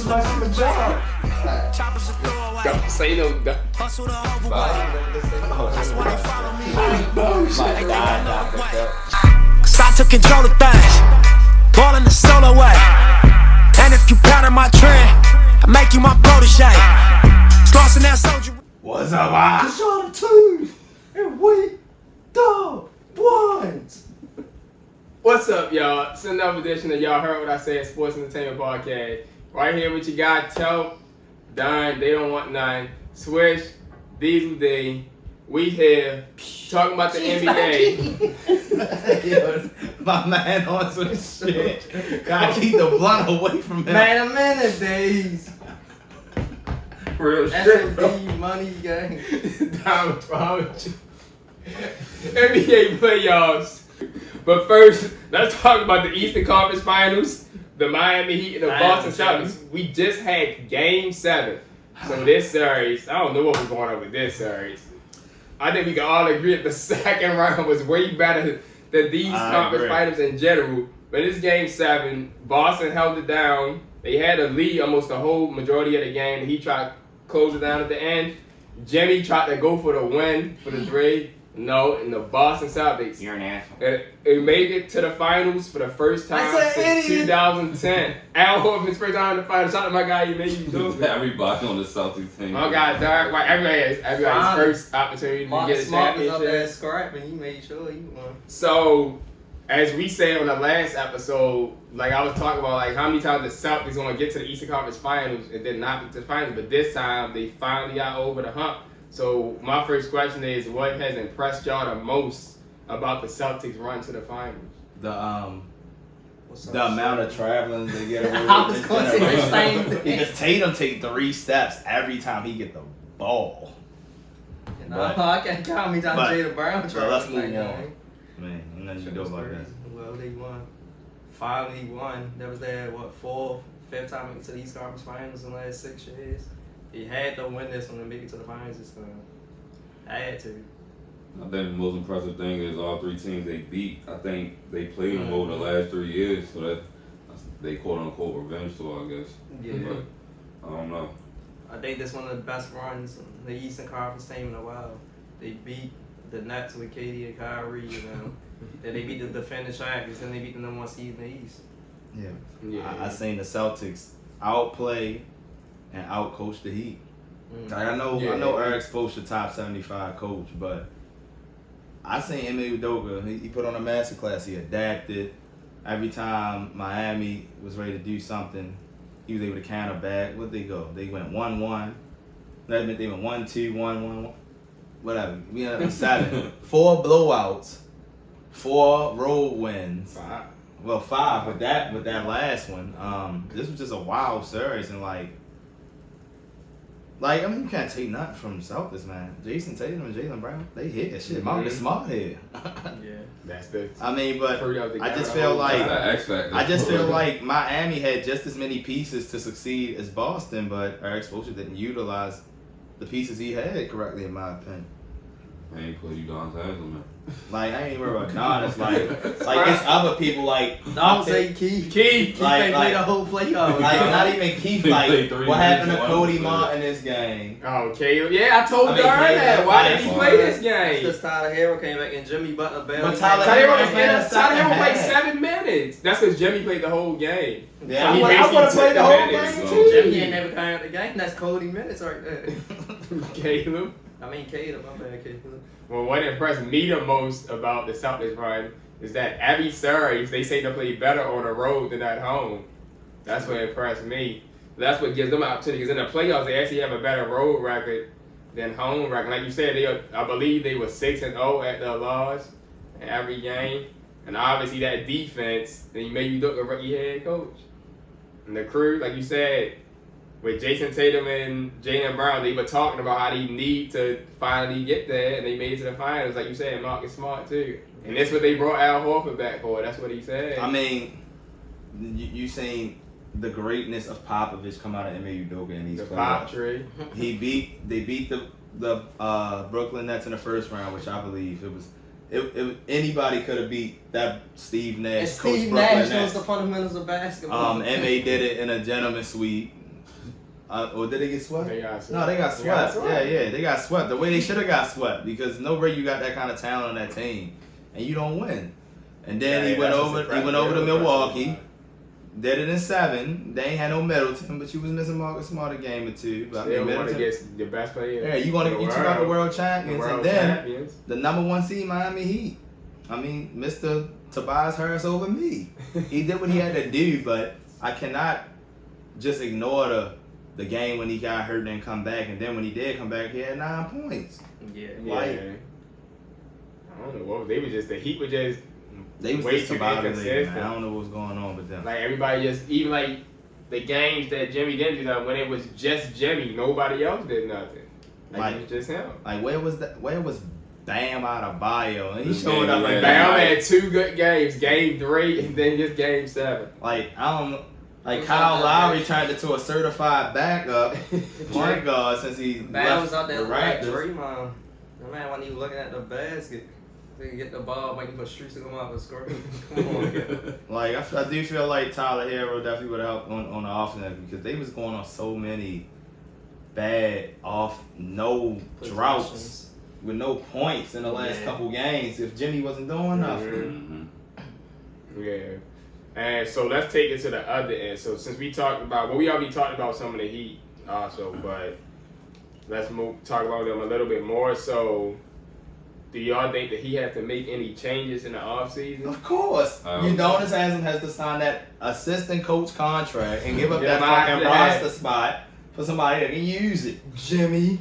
my job. Don't say no dumb. Cause I took control of things, ballin' the solo way. And if you pattern my trend, I make you my protege. Slossin' that soldier. What's up, I shot 2 and we dog ones. What's up, y'all? It's another edition of Y'all Heard What I Said Sports Entertainment Podcast. Right here with your guy, Telp, Don, They Don't Want None, Swish, Diesel D. We here talking about the NBA. Yo, my man on some shit. Gotta keep the blunt away from him. Man, I'm in the days. Real shit, bro. SOD money gang. Don, promise you. NBA playoffs. But first, let's talk about the Eastern Conference Finals. The Miami Heat and the Boston Celtics. We just had Game 7. So this series, I don't know what was going on with this series. I think we can all agree that the second round was way better than these conference finals in general. But this Game 7, Boston held it down. They had a lead almost the whole majority of the game. He tried to close it down at the end. Jimmy tried to go for the win for the trade. No, and the Boston Celtics. You're an asshole. It made it to the finals for the first time since 2010. Al Horford's first time in the finals. Shout out to my guy, you made you do it. Everybody on the Celtics team. My God, Derek, like everybody's first opportunity to get a Smart was up there championship. scrapping. He made sure he won. So, as we said on the last episode, like I was talking about, like how many times the Celtics going to get to the Eastern Conference Finals and then not get to the finals, but this time they finally got over the hump. So my first question is, what has impressed y'all the most about the Celtics run to the finals? The amount of traveling they get away with. I was going to say the same thing. Because Tatum take 3 steps every time he get the ball. I can't count how many times Jada Brown tried. So let's to move play on. game. Man, ain't nothing you do about that. Well, they won. Finally won. That was their, 4th, 5th time into the East Conference Finals in the last 6 years. He had to win this one to make it to the finals this time. I had to. I think the most impressive thing is all 3 teams they beat. I think they played them over the last 3 years, so that's they quote unquote revenge tour, I guess. Yeah. But I don't know. I think that's one of the best runs in the Eastern Conference team in a while. They beat the Nets with KD and Kyrie, then they beat the defending champions, then they beat the number 1 seed in the East. Yeah. I seen the Celtics outplay and outcoach the Heat. Like I know Eric Spoelstra top 75 coach, but I seen Ime Udoka. He put on a masterclass. He adapted. Every time Miami was ready to do something, he was able to counter back. Where'd they go? They went 1-1. That meant they went 1-2, 1-1, whatever. We ended up 7. 4 blowouts, 4 road wins. 5. Well, 5 with that last one. This was just a wild series, and I mean, you can't take nothing from the Celtics, man. Jason Tatum and Jaylen Brown, they hit that shit. Marcus Smart hit. Yeah. That's the. I mean, but I just feel like Miami had just as many pieces to succeed as Boston, but Eric Spoelstra didn't utilize the pieces he had correctly, in my opinion. I ain't put you down to man. Like, I ain't worried about Giannis. Like it's other people like. I would say Keith. Keith ain't played the whole playoff. Like, not even Keith. Like, what happened to Cody Martin in this game? Oh, Caleb. Yeah, I told Darn that. Why did he play this game? Because Tyler Hero came back and Jimmy Butler barely. But Tyler Hero played 7 minutes. That's because Jimmy played the whole game. Yeah, So I would have played the whole minutes. game Jimmy too. ain't never come out the game. That's Cody minutes right there. Caleb. I mean, Caleb. My bad, Caleb. Well, what impressed me the most about the Celtics run is that every series they say they play better on the road than at home. That's what impressed me. That's what gives them an opportunity. Because in the playoffs, they actually have a better road record than home record. Like you said, I believe they were 6-0 at the loss in every game. And obviously that defense, then you maybe look a rookie head coach. And the crew, like you said, with Jason Tatum and Jaylen Brown, they were talking about how they need to finally get there, and they made it to the finals. Like you said, Marcus Smart too. And that's what they brought Al Horford back for. That's what he said. I mean, you seen the greatness of Popovich come out of Ime Udoka in these playoffs. Pop tree. They beat the Brooklyn Nets in the first round, which I believe anybody could have beat that Steve Nash. And coach Steve Brooklyn Nash knows Nets. the fundamentals of basketball. Ime did it in a gentleman sweep. Or did they get swept? They got swept. No, they got swept. swept. Yeah, they got swept. The way they should have got swept because no way you got that kind of talent on that team and you don't win. And then he went over to Milwaukee, did it in 7. They ain't had no Middleton, but you was missing Marcus Smart a game or 2. But They want to get the best player. Yeah, you took out the world champions, and then champions. the number 1 seed Miami Heat. I mean, Mr. Tobias Harris over me. He did what he had to do, but I cannot just ignore the game when he got hurt and come back, and then when he did come back, he had 9 points. Yeah. Like, I don't know what they were just. The Heat were just. They was way just too inconsistent. inconsistent. I don't know what's going on with them. Like everybody just even like the games that Jimmy didn't do that when it was just Jimmy, nobody else did nothing. Like it was just him. Like where was Bam out of bio? And he This showed game, up yeah. like Bam had 2 good games, game 3 and then just game 7. Like I don't know. Like Kyle Lowry turned into a certified backup point guard since he Bam was out there the like Raptors. Draymond. The man wasn't even looking at the basket. They get the ball, waiting for Streets to come out and score. Come on, Like I do feel like Tyler Hero definitely would help on the offense because they was going on so many bad no droughts with no points in the last couple games. If Jimmy wasn't doing nothing, Yeah. And so let's take it to the other end. So since we talked about, we already talked about some of the Heat also, but let's talk about them a little bit more. So do y'all think that he have to make any changes in the offseason? of course, Udonis has to sign that assistant coach contract and give up that fucking roster spot for somebody that can use it. Jimmy.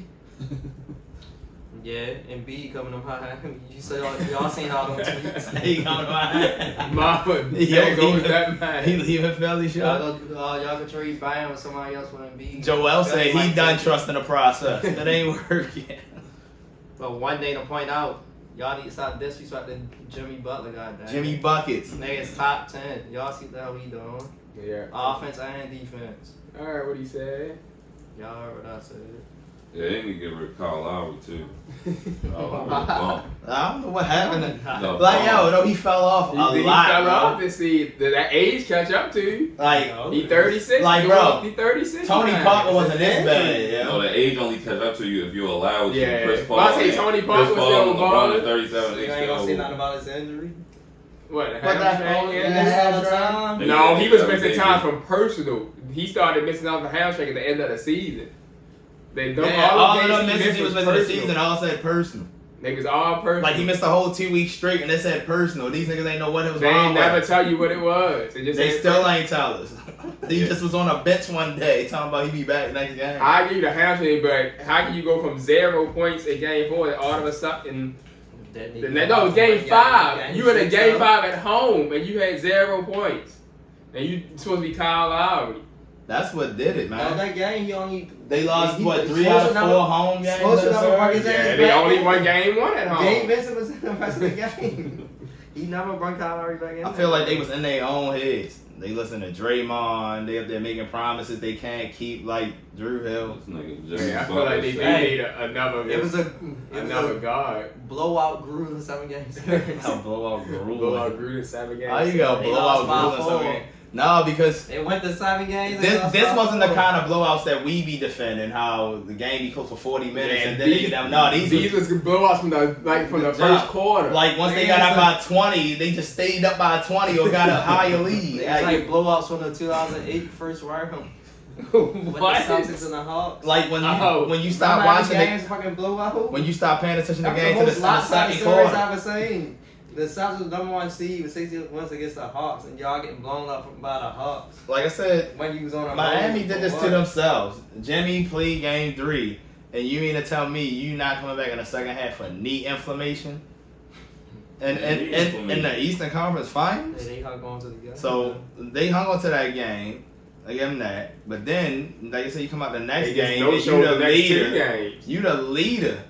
Yeah, and B coming up high. You said y'all seen all them tweets. He coming behind. Mama, there goes that man. He leaving Philly shot. Y'all can trade Bam with somebody else for Embiid. Joel said he done trusting the process. It ain't working. But one day to point out, y'all need to stop disrespecting Jimmy Butler, goddamn. Jimmy Buckets. Nigga's top 10. Y'all see what the hell he doing? Yeah. Offense and defense. All right, what he said? Y'all heard what I said. Yeah, they need to get rid of Kyle Lowry too. I don't know what happened. No, Like, yo, he fell off a lot, He fell bro. off this season. Did that age catch up to you? Like, He 36. Like, bro, He 36. Tony man. Parker wasn't this bad, yo. No, the age only catch up to you if you allow it to. Yeah. Chris Paul. But I say Tony Parker Chris was Paul still and LeBron balling. is 37. You They ain't gonna say still. nothing about his injury? What? What that Hamstring? No, he was missing time from personal. He started missing out the hamstring at the end of the season. All of them misses he was missing the season all said personal. Niggas all personal. Like, he missed the whole 2 weeks straight and they said personal. These niggas ain't know what it was They wrong ain't never with. tell you what it was. They Still ain't tell us. He just was on a bench one day talking about he be back next game. I give you the hamstring, but how can you go from 0 points in game 4 and all of a sudden? No, it was game 5. You in a game 5 at home and you had 0 points, and you supposed to be Kyle Lowry. That's what did it, man. That game, he only... They lost, 3 out of 4 home games? Yeah, they only won game 1 at home. Gabe Vincent was in the rest of the game. He never brought Kyle Lowry back in. I feel like they was in their own heads. They listen to Draymond. They up there making promises they can't keep, like Drew Hill. This nigga Jimmy Yeah, I feel like they need another. It was another guard. blowout grew in 7 games. A blowout Gruden. Blowout Gruden 7 games. How you gonna They blow lost out by Gruden? 4. No, because They went to 7 games. this wasn't the kind of blowouts that we be defending. How the game be close for 40 minutes Yeah, and then they get down. No, these was blowouts from the first quarter. like once they got up by 20, they just stayed up by 20 or got a higher lead. It's like blowouts from the 2008 first round. With the What? Celtics and the Hawks. Like when you stop Remember how watching the it, games fucking blowout. when you stop paying attention to the That's game the to the most lopsided second series quarter. I've ever seen. The Celtics was number 1 seed with 60 wins against the Hawks, and y'all getting blown up by the Hawks. Like I said, When you was on a Miami road did for this what? to themselves. Jimmy played game 3, and you mean to tell me you not coming back in the second half for knee inflammation? And in the Eastern Conference Finals? Yeah, they hung on to the game. So they hung on to that game. I give them that. But then, like I said, you come out the next game, and you the leader. You the leader.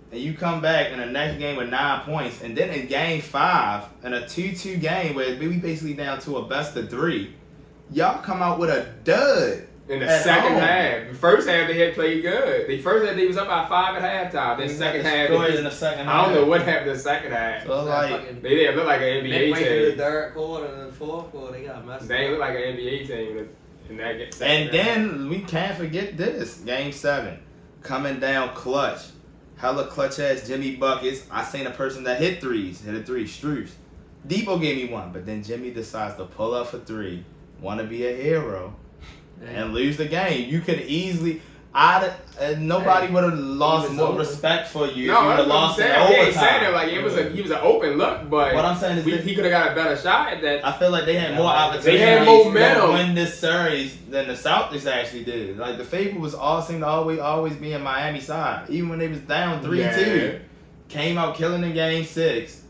And you come back in the next game with 9 points. And then in game 5, in a 2-2 game where we basically down to a best of 3, y'all come out with a dud. In the second half. The first half they had played good. The first half they was up by 5 at halftime. Then second half in the second half. I don't know what happened in the second half. So like, They didn't look like an NBA midway through the team. 3rd quarter and the 4th quarter, they got messed They ain't up. look like an NBA team in that game. And then we can't forget this. Game 7. Coming down clutch. Hella clutch ass Jimmy buckets. I seen a person that hit threes. Hit a three. Struce. Depot gave me one. But then Jimmy decides to pull up for 3. Want to be a hero. And lose the game. You could easily... nobody would have lost more respect for you if you would have lost in overtime. Saying like he was an open look, but what I'm saying is he could have got a better shot at that. I feel like they had more opportunities They had momentum to win this series than the Celtics actually did. Like the favor was seemed to always be in Miami's side, even when they was down 3-2. Came out killing in Game 6.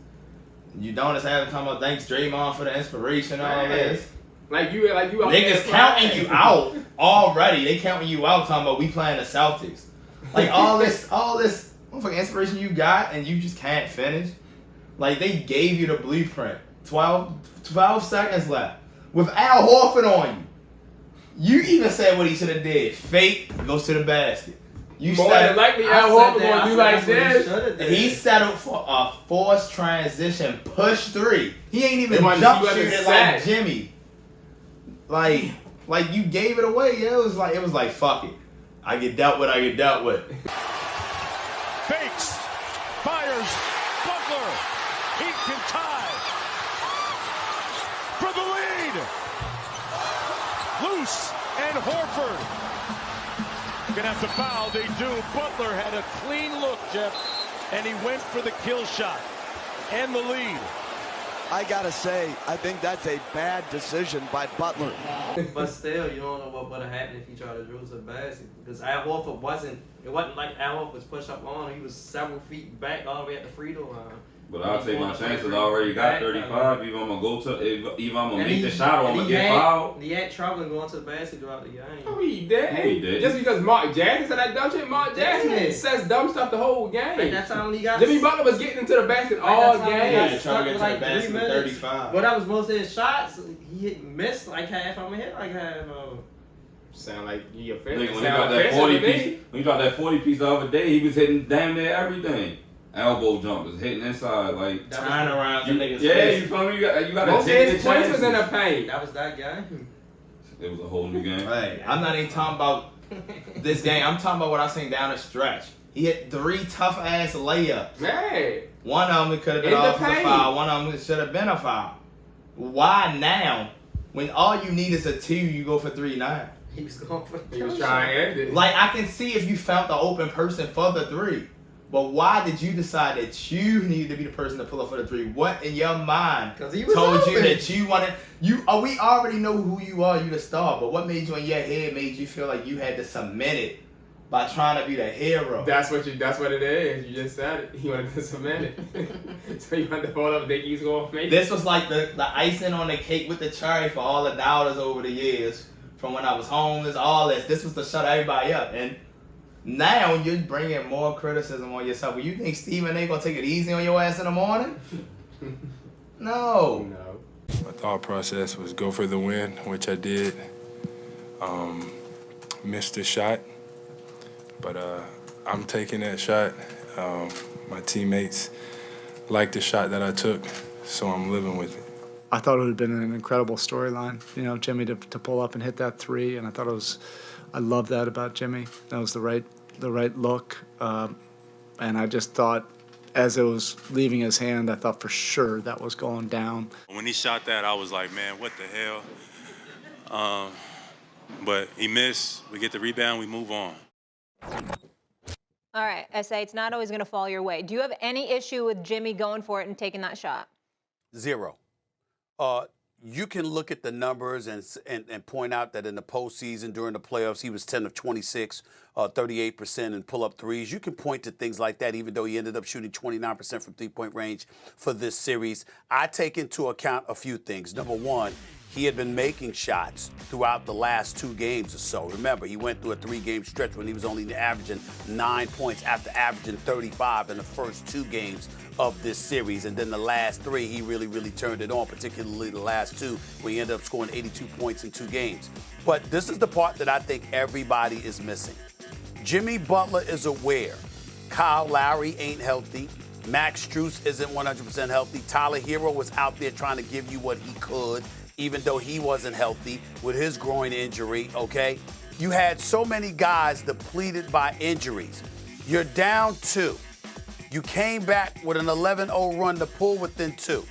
You don't just have to talk about thanks Draymond for the inspiration and all this. Like you niggas counting you out already. They counting you out talking about we playing the Celtics. Like all this motherfucking inspiration you got and you just can't finish. Like they gave you the blueprint. 12 seconds left. With Al Horford on you. You even said what he should have did. Fake goes to the basket. You more than likely Al Horford gonna do like this. He settled for a forced transition push 3. He ain't even jump shooting like Jimmy. Like you gave it away. Yeah, it was like fuck it. I get dealt with. Fakes, fires, Butler. He can tie for the lead. Loose and Horford gonna have to foul. They do. Butler had a clean look, Jeff, and he went for the kill shot and the lead. I gotta say, I think that's a bad decision by Butler. But still, you don't know what would have happened if he tried to dribble to the basket. Because Al Horford wasn't like Al Horford was pushed up on him. He was several feet back all the way at the free throw line. But I'll take my chances. I already got 35. Either I'm gonna make the shot or I'm gonna get fouled. He had trouble going to the basket throughout the game. Oh, he did. Just because Mark Jackson said that dumb shit, Mark Jackson says dumb stuff the whole game. Like that time he got Jimmy Butler was getting into the basket all game. Yeah, trying to get to the basket with 35. But that was most of his shots. He missed like half of them, hit like half of them. Sound like he offended. When he got that 40 piece the other day, he was hitting damn near everything. Elbow jumpers, hitting inside, like turn around. You feel me? You got to most take of his points was in the paint. That was that game. It was a whole new game. Hey, I'm not even talking about this game. I'm talking about what I seen down the stretch. He hit 3 tough ass layups. Man, one of them could have been off the foul. One of them should have been a foul. Why now, when all you need is a 2, you go for 3 now? He was going for. He was trying to end it. Like I can see if you found the open person for the 3. But why did you decide that you needed to be the person to pull up for the 3? What in your mind told you that you wanted we already know who you are, you the star, but what made you in your head made you feel like you had to cement it by trying to be the hero? That's what it is. You just said it. You wanted to cement it. So you wanted to pull up and think he was gonna make it. This was like the icing on the cake with the cherry for all the dollars over the years. From when I was homeless, all this. This was to shut everybody up. And now you're bringing more criticism on yourself. Well, you think Stephen A. gonna take it easy on your ass in the morning? No. My thought process was go for the win, which I did. Missed the shot, but I'm taking that shot. My teammates liked the shot that I took, so I'm living with it. I thought it would have been an incredible storyline, Jimmy to pull up and hit that 3, and I love that about Jimmy. That was the right look, and I just thought as it was leaving his hand, I thought for sure that was going down. When he shot that, I was like, man, what the hell? But he missed. We get the rebound. We move on. All right, S.A., it's not always going to fall your way. Do you have any issue with Jimmy going for it and taking that shot? 0. You can look at the numbers and point out that in the postseason during the playoffs, he was 10 of 26, 38% in pull-up threes. You can point to things like that, even though he ended up shooting 29% from three-point range for this series. I take into account a few things. Number one, he had been making shots throughout the last 2 games or so. Remember, he went through a 3-game stretch when he was only averaging 9 points after averaging 35 in the first 2 games of this series. And then the last 3, he really turned it on, particularly the last 2, where he ended up scoring 82 points in 2 games. But this is the part that I think everybody is missing. Jimmy Butler is aware Kyle Lowry ain't healthy. Max Strus isn't 100% healthy. Tyler Hero was out there trying to give you what he could. even though he wasn't healthy with his groin injury, okay? You had so many guys depleted by injuries. You're down 2. You came back with an 11-0 run to pull within 2.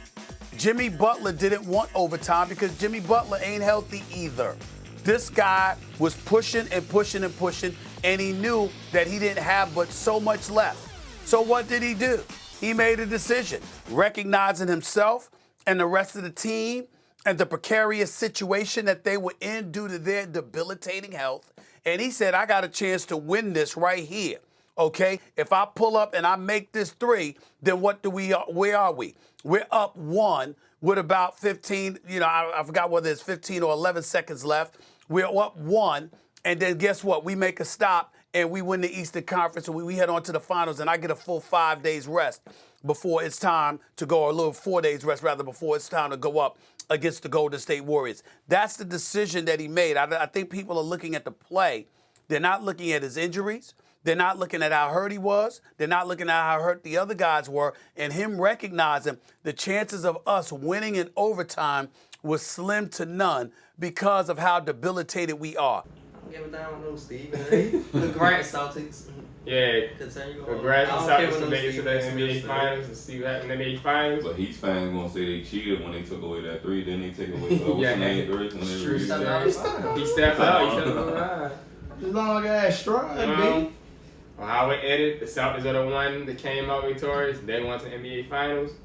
Jimmy Butler didn't want overtime because Jimmy Butler ain't healthy either. This guy was pushing and pushing and pushing, and he knew that he didn't have but so much left. So what did he do? He made a decision, recognizing himself and the rest of the team and the precarious situation that they were in due to their debilitating health. And he said, I got a chance to win this right here. Okay, if I pull up and I make this 3, then where are we? We're up 1 with about 15, I forgot whether it's 15 or 11 seconds left. We're up 1, and then guess what? We make a stop and we win the Eastern Conference, and we head on to the finals, and I get a full 5 days rest before it's time to go, or a little 4 days rest rather, before it's time to go up against the Golden State Warriors. That's the decision that he made. I think people are looking at the play. They're not looking at his injuries. They're not looking at how hurt he was. They're not looking at how hurt the other guys were. And him recognizing the chances of us winning in overtime was slim to none because of how debilitated we are. I'm giving down on those, Steve. Congrats, Celtics. Yeah. Continue on. Congrats to Celtics to make it to the NBA Finals and see what happened in the NBA Finals. But Heat fans gonna say they cheated when they took away that 3. Then they take away the name 3 when they He stepped out. He stepped out. Long ass stride, baby. How it ended, the Celtics are the one that came out victorious. They went to the NBA Finals.